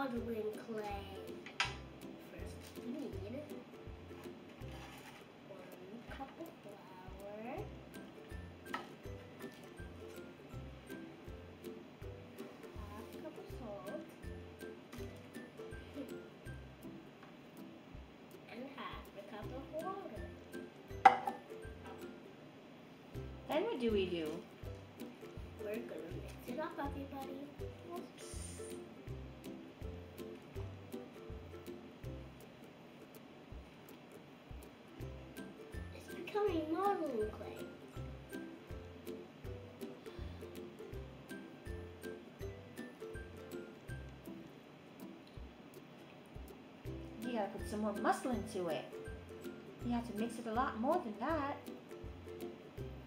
modeling clay. First, we need 1 cup of flour, half cup of salt, and half a cup of water. Then what do we do? We're gonna mix it up, everybody. Oops. It's becoming modeling clay. You gotta put some more muscle into it. You have to mix it a lot more than that.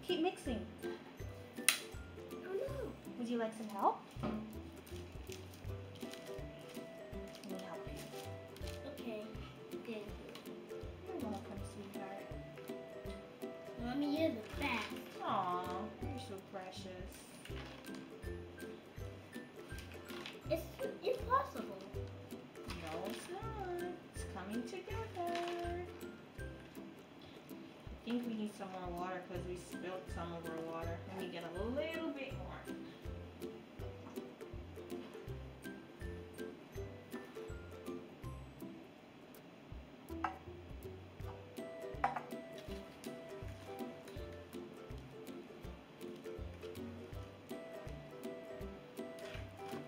Keep mixing. Oh no. Would you like some help? Let me help you. Okay, thank you. You're welcome, sweetheart. Mommy, you're the best. Aw, you're so precious. It's impossible. No, it's not. It's coming together. I think we need some more water because we spilled some of our water. Let me get a little bit more.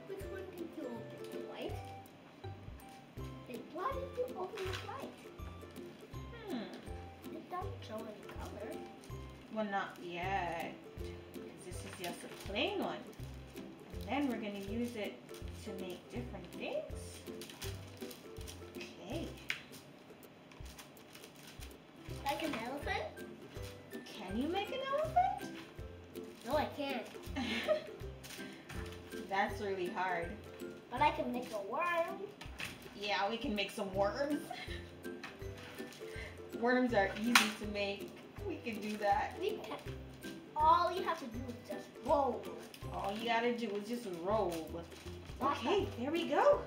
Which one did you open? The white? Why did you open the white? It doesn't show any color. Well, not yet. Because this is just a plain one. And then we're going to use it to make different things. Okay. Like an elephant? Can you make an elephant? No, I can't. That's really hard. But I can make a worm. Yeah, we can make some worms. Worms are easy to make. We can do that. We can. All you have to do is just roll. All you gotta do is just roll. Okay, there we go.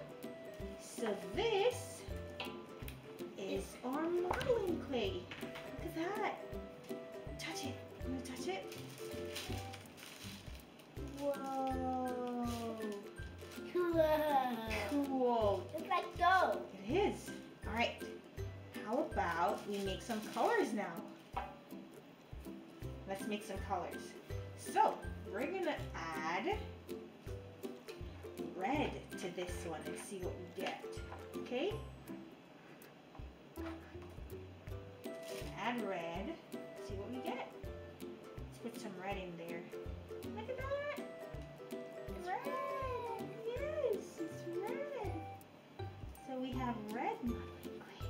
So this is our modeling clay. Look at that. Touch it. You wanna touch it? Whoa. Cool. It's like dough. It is. All right. How about we make some colors now? Let's make some colors. So we're gonna add red to this one and see what we get. Okay? Add red. See what we get. Let's put some red in there. Look at that. It's red. Yes, it's red. So we have red modeling clay.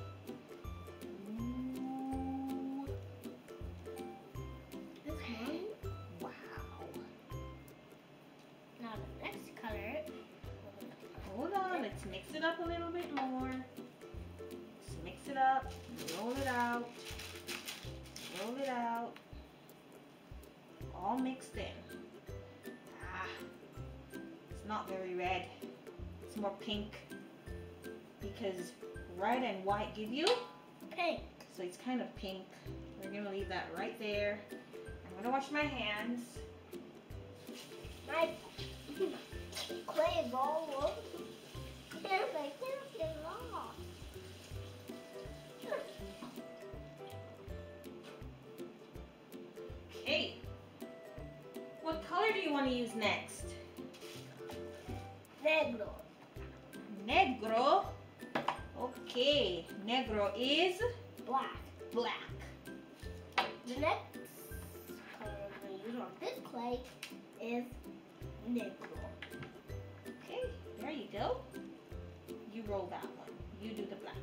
Ooh. This one. Wow. Now the next color. Hold on, let's mix it up a little bit more. Let's mix it up, roll it out, roll it out. All mixed in. Ah, it's not very red. It's more pink because red and white give you Pink. so it's kind of pink. We're gonna leave that right there. I'm gonna wash my hands. My clay is all over. I can't get it off. Okay. What color do you want to use next? Negro. Negro. Okay. Negro is Black. black. The next color I'm going to use on this clay is negro. Okay. There you go. You roll that one. You do the black.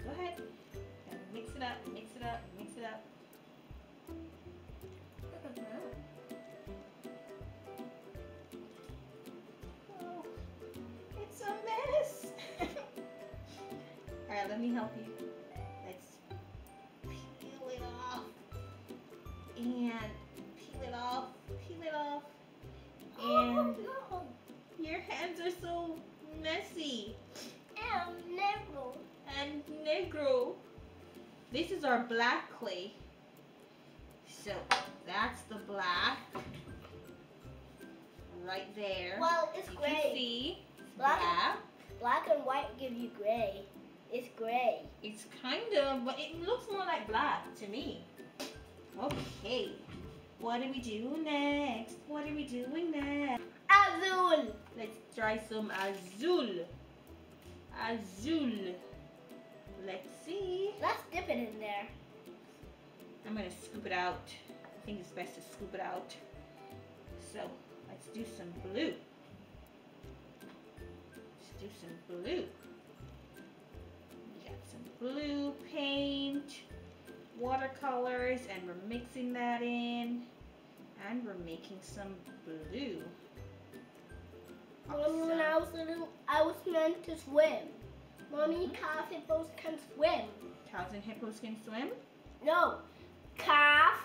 Go ahead. And mix it up, mix it up, mix it up. Oh, it's a mess. All right, let me help you. Let's peel it off. And peel it off, peel it off. Oh, And no. your hands are so messy. This is our black clay. So that's the black right there. Well, it's you gray. can see Black. Black and white give you gray. It's gray. It's kind of, but it looks more like black to me. Okay. What do we do next? What are we doing next? Azul. Let's try some azul. Azul. Let's see. Let's dip it in there. I'm gonna scoop it out. I think it's best to scoop it out. So let's do some blue. Let's do some blue. We got some blue paint, watercolors, and we're mixing that in. And we're making some blue. Mommy, when I was little, I was meant to swim. Mommy, calf hippos can swim. Cows and hippos can swim? No, calf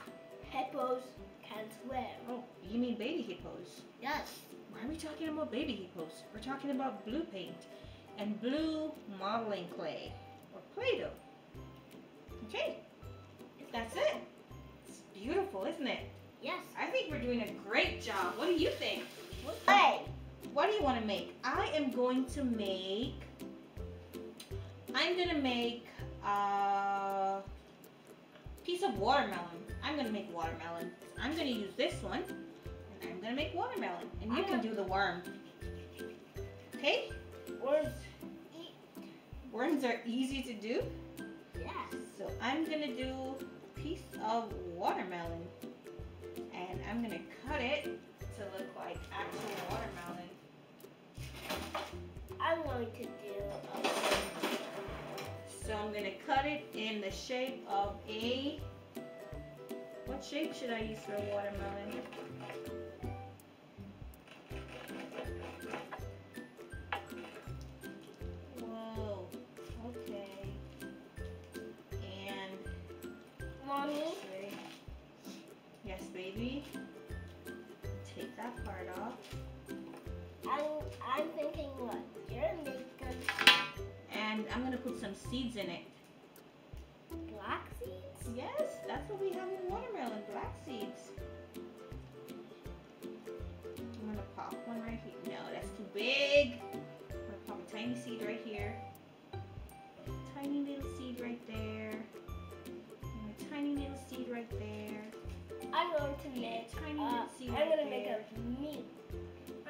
hippos can swim. Oh, you mean baby hippos? Yes. Why are we talking about baby hippos? We're talking about blue paint and blue modeling clay or Play-Doh. Okay, that's it. It's beautiful, isn't it? Yes. I think we're doing a great job. What do you think? Hey. What do you want to make? I'm going to make a piece of watermelon. I'm going to make watermelon. I'm going to use this one, and I'm going to make watermelon. And you can do the worm. Okay? Worms are easy to do. Yes. So I'm going to do a piece of watermelon. And I'm going to cut it to look like actual watermelon. I'm going to do So I'm going to cut it in the shape of a... What shape should I use for a watermelon? Whoa, okay. And... Mommy. Okay. Yes, baby. Take that part off. I'm thinking what? You're making And I'm going to put some seeds in it. black seeds? Yes, that's what we have in watermelon, black seeds. I'm going to pop one right here. No, that's too big. I'm going to pop a tiny seed right here. Tiny little seed right there. And a tiny little seed right there. I'm going to make Tiny little seed I'm right going to make there. a meat.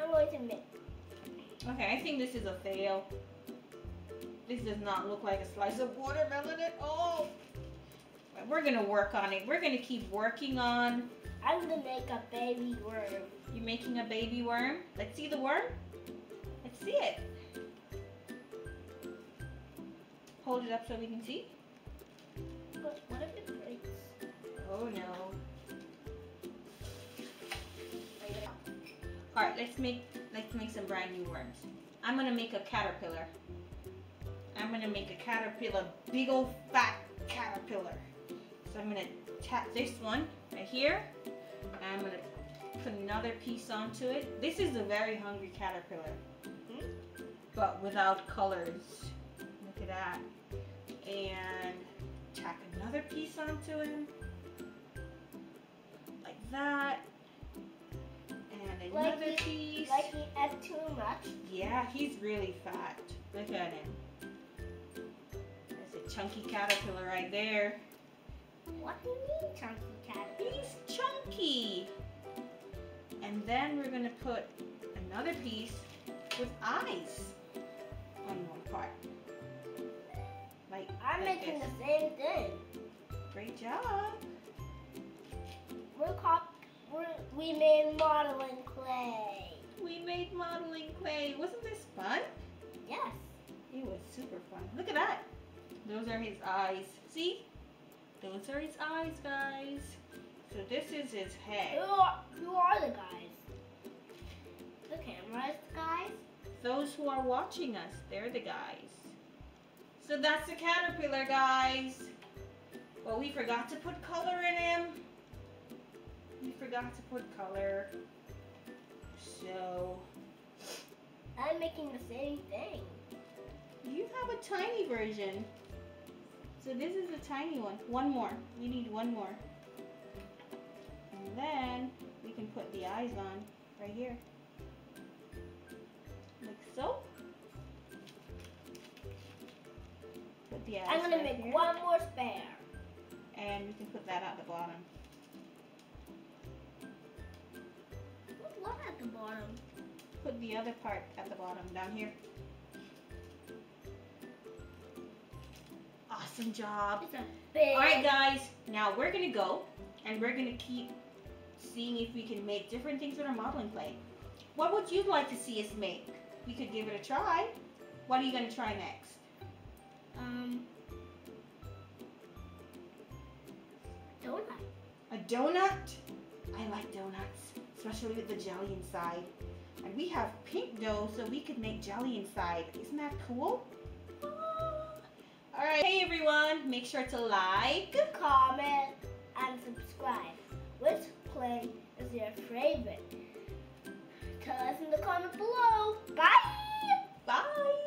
I'm going to make. Okay, I think this is a fail. This does not look like a slice of watermelon at all. But we're going to work on it. We're going to keep working on. I'm going to make a baby worm. You're making a baby worm? Let's see the worm. Let's see it. Hold it up so we can see. But what if it breaks? Oh no. All right, let's make some brand new worms. I'm gonna make a caterpillar. I'm gonna make a caterpillar, big old fat caterpillar. So I'm gonna tap this one right here, and I'm gonna put another piece onto it. This is a very hungry caterpillar, but without colors. Look at that. And tack another piece onto him, like that. And another piece. Like he ate too much? Yeah, he's really fat. Look at him. There's a chunky caterpillar right there. What do you mean chunky caterpillar? He's chunky. And then we're going to put another piece with eyes on one part. I'm like making this. the same thing. Great job. We made modeling clay. We made modeling clay. Wasn't this fun? Yes. It was super fun. Look at that. Those are his eyes. See? Those are his eyes, guys. So this is his head. Who are the guys? The camera is the guys? Those who are watching us, they're the guys. So that's the caterpillar, guys. Well, we forgot to put color in him. We forgot to put color. So I'm making the same thing. you have a tiny version. So this is a tiny one. One more. We need one more. And then we can put the eyes on right here. Like so. Put the eyes I'm gonna right make here. one more spare. And we can put that at the bottom. Put what at the bottom? Put the other part at the bottom, down here. Awesome job. It's a big. Alright guys, now we're gonna go and we're gonna keep seeing if we can make different things with our modeling clay. What would you like to see us make? We could give it a try. What are you gonna try next? Donut. A donut? I like donuts, especially with the jelly inside. And we have pink dough, so we could make jelly inside. Isn't that cool? Alright, hey everyone, make sure to like, Comment and subscribe. Which play is your favorite? Tell us in the comment below. Bye! bye!